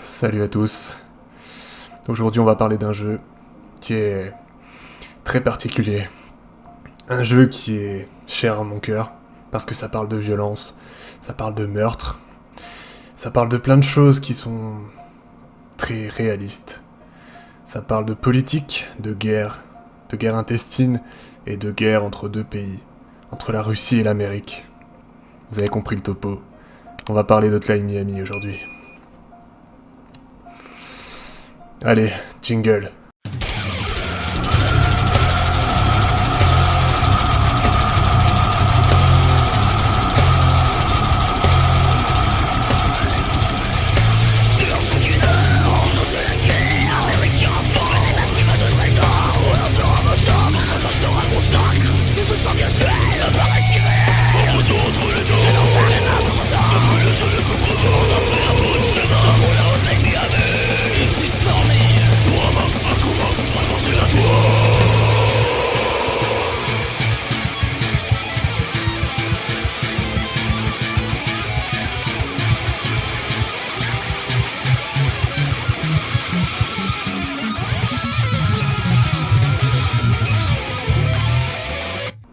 Salut à tous. Aujourd'hui on va parler d'un jeu qui est très particulier. Un jeu qui est cher à mon cœur, parce que ça parle de violence, ça parle de meurtre, ça parle de plein de choses qui sont très réalistes. Ça parle de politique, de guerre intestine et de guerre entre deux pays, entre la Russie et l'Amérique. Vous avez compris le topo. On va parler d'Hotline Miami aujourd'hui. Allez, jingle.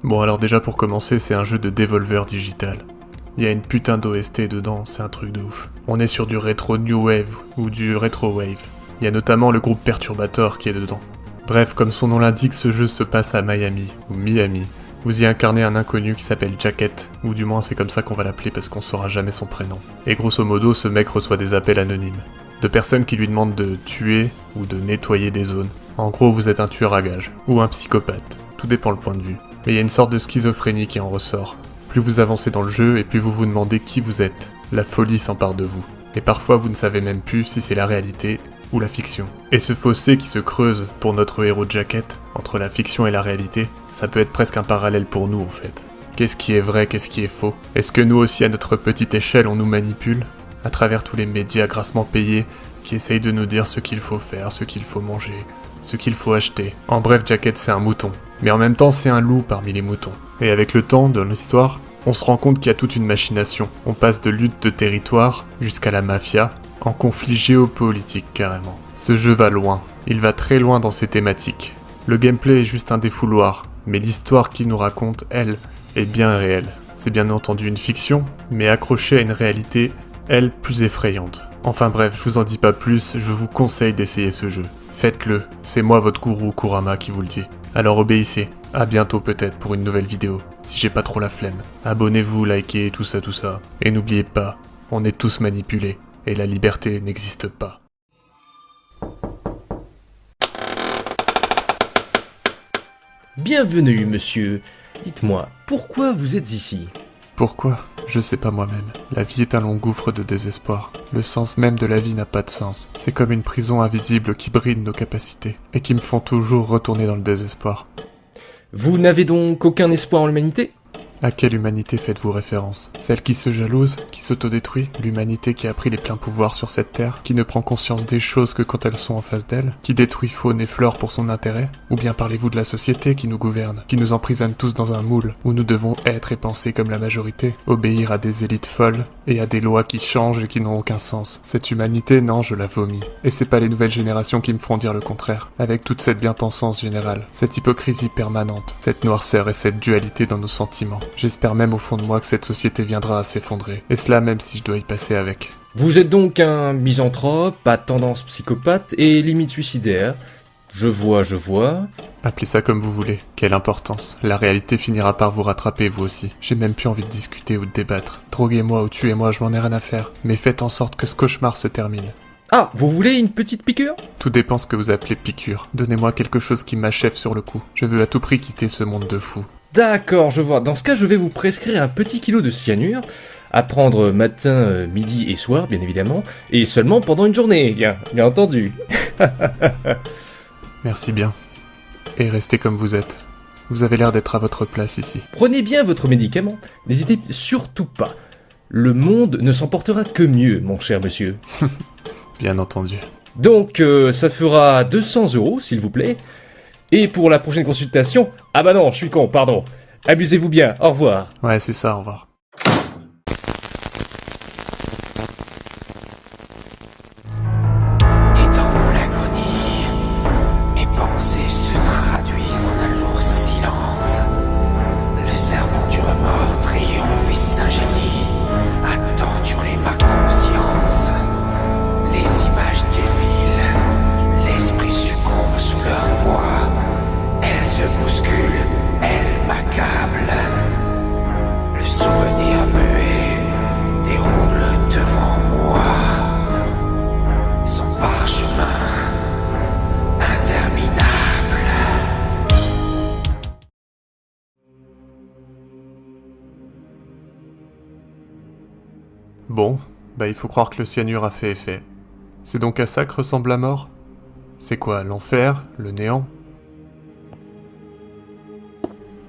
Bon alors déjà pour commencer, c'est un jeu de Devolver Digital. Il y a une putain d'OST dedans, c'est un truc de ouf. On est sur du rétro New Wave ou du Retro Wave. Il y a notamment le groupe Perturbator qui est dedans. Bref, comme son nom l'indique, ce jeu se passe à Miami, ou Miami. Vous y incarnez un inconnu qui s'appelle Jacket, ou du moins c'est comme ça qu'on va l'appeler parce qu'on saura jamais son prénom. Et grosso modo, ce mec reçoit des appels anonymes. De personnes qui lui demandent de tuer ou de nettoyer des zones. En gros, vous êtes un tueur à gages, ou un psychopathe. Tout dépend le point de vue. Mais il y a une sorte de schizophrénie qui en ressort. Plus vous avancez dans le jeu et plus vous vous demandez qui vous êtes. La folie s'empare de vous. Et parfois vous ne savez même plus si c'est la réalité ou la fiction. Et ce fossé qui se creuse pour notre héros Jacket, entre la fiction et la réalité, ça peut être presque un parallèle pour nous en fait. Qu'est-ce qui est vrai, qu'est-ce qui est faux? Est-ce que nous aussi à notre petite échelle on nous manipule? À travers tous les médias grassement payés qui essayent de nous dire ce qu'il faut faire, ce qu'il faut manger, ce qu'il faut acheter. En bref, Jacket c'est un mouton. Mais en même temps, c'est un loup parmi les moutons. Et avec le temps, dans l'histoire, on se rend compte qu'il y a toute une machination. On passe de lutte de territoire jusqu'à la mafia, en conflit géopolitique carrément. Ce jeu va loin. Il va très loin dans ses thématiques. Le gameplay est juste un défouloir, mais l'histoire qu'il nous raconte, elle, est bien réelle. C'est bien entendu une fiction, mais accrochée à une réalité, elle, plus effrayante. Enfin bref, je vous en dis pas plus, je vous conseille d'essayer ce jeu. Faites-le, c'est moi votre gourou Kurama qui vous le dit. Alors obéissez, à bientôt peut-être pour une nouvelle vidéo, si j'ai pas trop la flemme. Abonnez-vous, likez, tout ça. Et n'oubliez pas, on est tous manipulés, et la liberté n'existe pas. Bienvenue, monsieur. Dites-moi, pourquoi vous êtes ici? Pourquoi? Je sais pas moi-même. La vie est un long gouffre de désespoir. Le sens même de la vie n'a pas de sens. C'est comme une prison invisible qui bride nos capacités, et qui me font toujours retourner dans le désespoir. Vous n'avez donc aucun espoir en l'humanité? À quelle humanité faites-vous référence? Celle qui se jalouse, qui s'autodétruit? L'humanité qui a pris les pleins pouvoirs sur cette terre, qui ne prend conscience des choses que quand elles sont en face d'elle, qui détruit faune et flore pour son intérêt? Ou bien parlez-vous de la société qui nous gouverne, qui nous emprisonne tous dans un moule, où nous devons être et penser comme la majorité, obéir à des élites folles, et à des lois qui changent et qui n'ont aucun sens? Cette humanité, non, je la vomis. Et c'est pas les nouvelles générations qui me feront dire le contraire. Avec toute cette bien-pensance générale, cette hypocrisie permanente, cette noirceur et cette dualité dans nos sentiments. J'espère même au fond de moi que cette société viendra à s'effondrer, et cela même si je dois y passer avec. Vous êtes donc un misanthrope, à tendance psychopathe et limite suicidaire. Je vois. Appelez ça comme vous voulez. Quelle importance. La réalité finira par vous rattraper vous aussi. J'ai même plus envie de discuter ou de débattre. Droguez-moi ou tuez-moi, je m'en ai rien à faire. Mais faites en sorte que ce cauchemar se termine. Ah, vous voulez une petite piqûre? Tout dépend ce que vous appelez piqûre. Donnez-moi quelque chose qui m'achève sur le coup. Je veux à tout prix quitter ce monde de fous. D'accord, je vois. Dans ce cas, je vais vous prescrire un petit kilo de cyanure, à prendre matin, midi et soir, bien évidemment, et seulement pendant une journée, bien entendu. Merci bien. Et restez comme vous êtes. Vous avez l'air d'être à votre place ici. Prenez bien votre médicament, n'hésitez surtout pas. le monde ne s'en portera que mieux, mon cher monsieur. Bien entendu. Donc, ça fera 200 €, s'il vous plaît. Et pour la prochaine consultation... Ah bah non, je suis con, pardon. Abusez-vous bien, au revoir. Ouais, c'est ça, au revoir. Et dans mon agonie, mes pensées se traduisent en un lourd silence. Le serment du remords triomphe et Saint-Génie a torturé ma conscience. Les images défilent, l'esprit succombe sous leur poids. Elles se bousculent, elles m'accablent. Le souvenir muet déroule devant moi son parchemin interminable. Bon, bah il faut croire que le cyanure a fait effet. C'est donc à ça que ressemble la mort? C'est quoi, l'enfer? Le néant?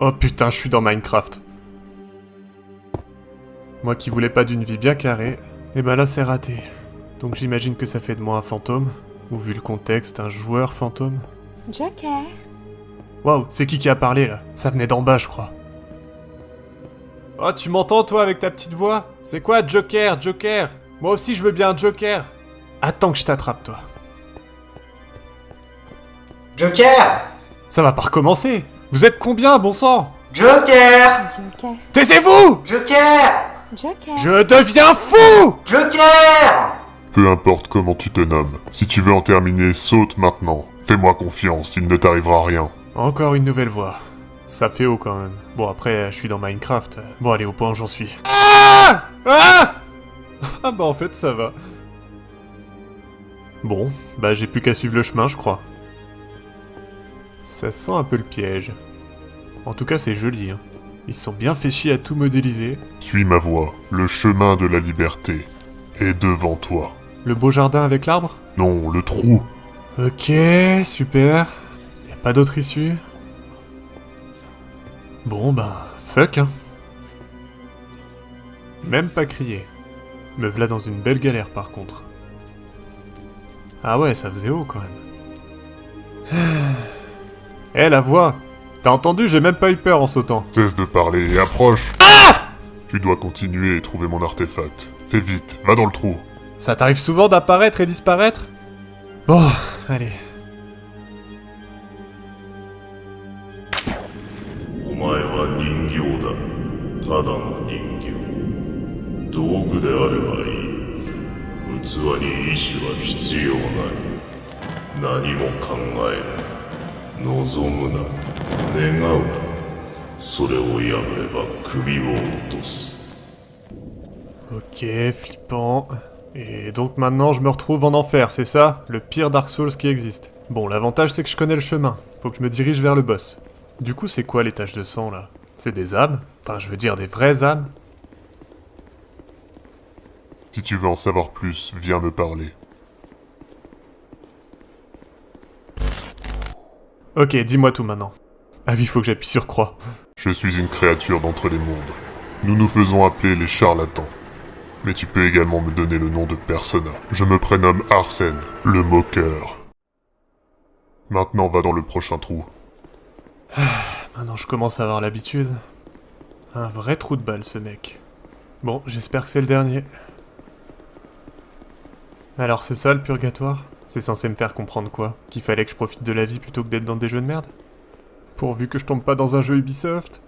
Oh putain, je suis dans Minecraft. Moi qui voulais pas d'une vie bien carrée, et ben là c'est raté. Donc j'imagine que ça fait de moi un fantôme, ou vu le contexte, un joueur fantôme. Joker. Waouh, c'est qui a parlé là? Ça venait d'en bas, je crois. Oh, tu m'entends toi avec ta petite voix? C'est quoi Joker, Joker? Moi aussi je veux bien un Joker. Attends que je t'attrape toi. Joker! Ça va pas recommencer. Vous êtes combien, bon sang? Joker! Joker. Taisez-vous! Joker! Joker. Je deviens fou! Joker! Peu importe comment tu te nommes, si tu veux en terminer, saute maintenant. Fais-moi confiance, il ne t'arrivera rien. Encore une nouvelle voix. Ça fait haut quand même. Bon après, je suis dans Minecraft. Bon allez, au point où j'en suis. Ah! Ah! Ah bah en fait ça va. Bon, bah j'ai plus qu'à suivre le chemin je crois. Ça sent un peu le piège. En tout cas c'est joli hein. Ils se sont bien fait chier à tout modéliser. Suis ma voie, le chemin de la liberté est devant toi. Le beau jardin avec l'arbre? Non, le trou. Ok, super. Y a pas d'autre issue? Bon bah, fuck hein. Même pas crier. Me v'là dans une belle galère par contre. Ah ouais, ça faisait haut quand même. Eh la voix! T'as entendu, j'ai même pas eu peur en sautant. Cesse de parler et approche. Tu dois continuer et trouver mon artefact. Fais vite, va dans le trou. Ça t'arrive souvent d'apparaître et disparaître? Bon, allez. お前は人形だ。ただの人形。道具であればいい。器に意志は必要ない。何も考えるな。望むな。願うな。それを破れば首を落とす。 Ok, flippant. Et donc maintenant je me retrouve en enfer, c'est ça? Le pire Dark Souls qui existe. Bon, l'avantage c'est que je connais le chemin. Faut que je me dirige vers le boss. Du coup, c'est quoi les taches de sang là? C'est des âmes? Enfin, je veux dire des vraies âmes? Si tu veux en savoir plus, viens me parler. Ok, dis-moi tout maintenant. Ah oui, faut que j'appuie sur croix. Je suis une créature d'entre les mondes. Nous nous faisons appeler les charlatans. Mais tu peux également me donner le nom de Persona. Je me prénomme Arsène, le moqueur. Maintenant va dans le prochain trou. Maintenant je commence à avoir l'habitude. Un vrai trou de balle ce mec. Bon, j'espère que c'est le dernier. Alors c'est ça le purgatoire? C'est censé me faire comprendre quoi? Qu'il fallait que je profite de la vie plutôt que d'être dans des jeux de merde? Pourvu que je tombe pas dans un jeu Ubisoft.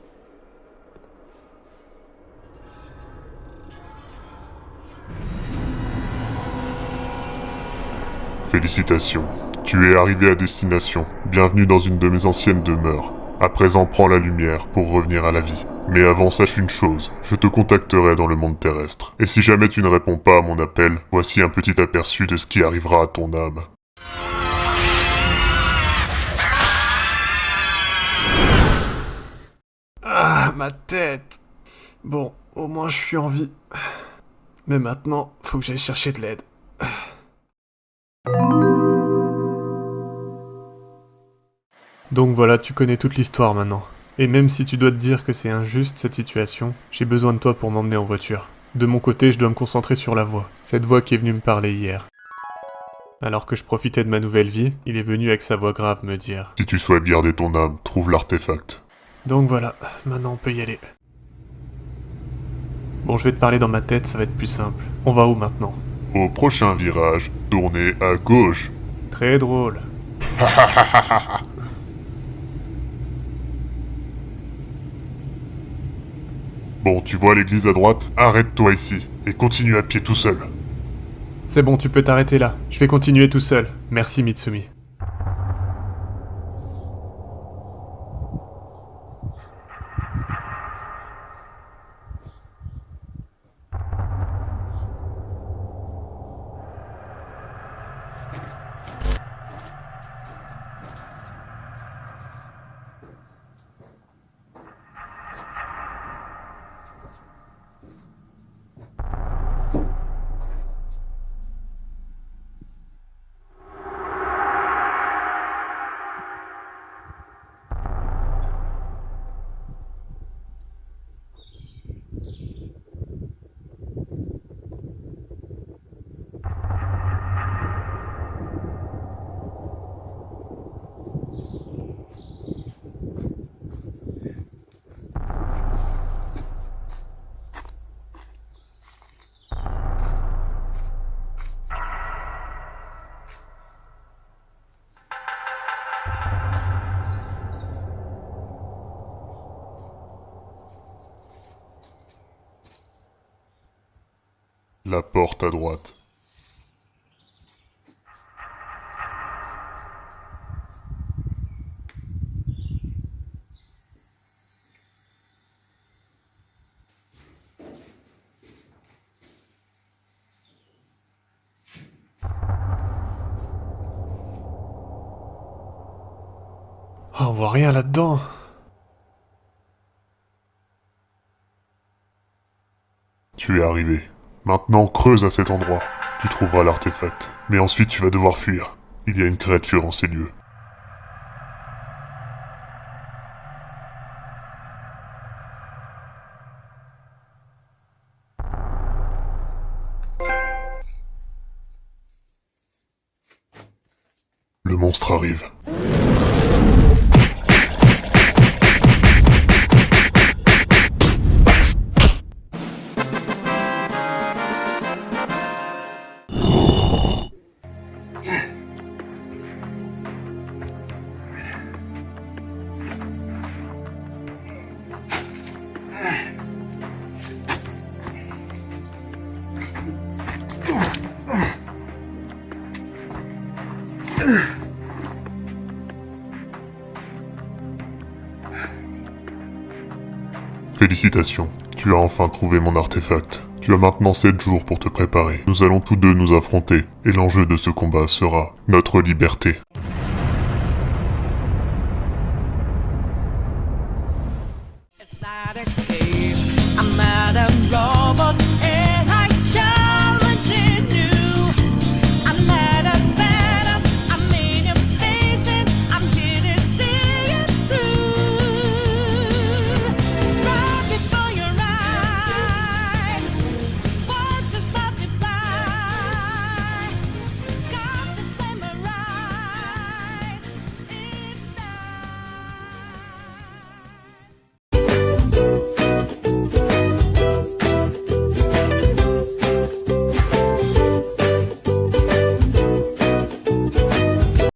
Félicitations, tu es arrivé à destination. Bienvenue dans une de mes anciennes demeures. À présent, prends la lumière pour revenir à la vie. Mais avant, sache une chose, je te contacterai dans le monde terrestre. Et si jamais tu ne réponds pas à mon appel, voici un petit aperçu de ce qui arrivera à ton âme. Ah, ma tête! Bon, au moins je suis en vie. Mais maintenant, faut que j'aille chercher de l'aide. Donc voilà, tu connais toute l'histoire maintenant. Et même si tu dois te dire que c'est injuste cette situation, j'ai besoin de toi pour m'emmener en voiture. De mon côté, je dois me concentrer sur la voix. Cette voix qui est venue me parler hier. Alors que je profitais de ma nouvelle vie, il est venu avec sa voix grave me dire. Si tu souhaites garder ton âme, trouve l'artefact. Donc voilà, maintenant on peut y aller. Bon, je vais te parler dans ma tête, ça va être plus simple. On va où maintenant? Au prochain virage, tournez à gauche. Très drôle. Bon, tu vois l'église à droite? Arrête-toi ici, et continue à pied tout seul. C'est bon, tu peux t'arrêter là. Je vais continuer tout seul. Merci Mitsumi. La porte à droite. Oh, on voit rien là-dedans. Tu es arrivé. Maintenant, creuse à cet endroit. Tu trouveras l'artefact. Mais ensuite, tu vas devoir fuir. Il y a une créature en ces lieux. Le monstre arrive. Félicitations, tu as enfin trouvé mon artefact. Tu as maintenant 7 jours pour te préparer. Nous allons tous deux nous affronter, et l'enjeu de ce combat sera notre liberté.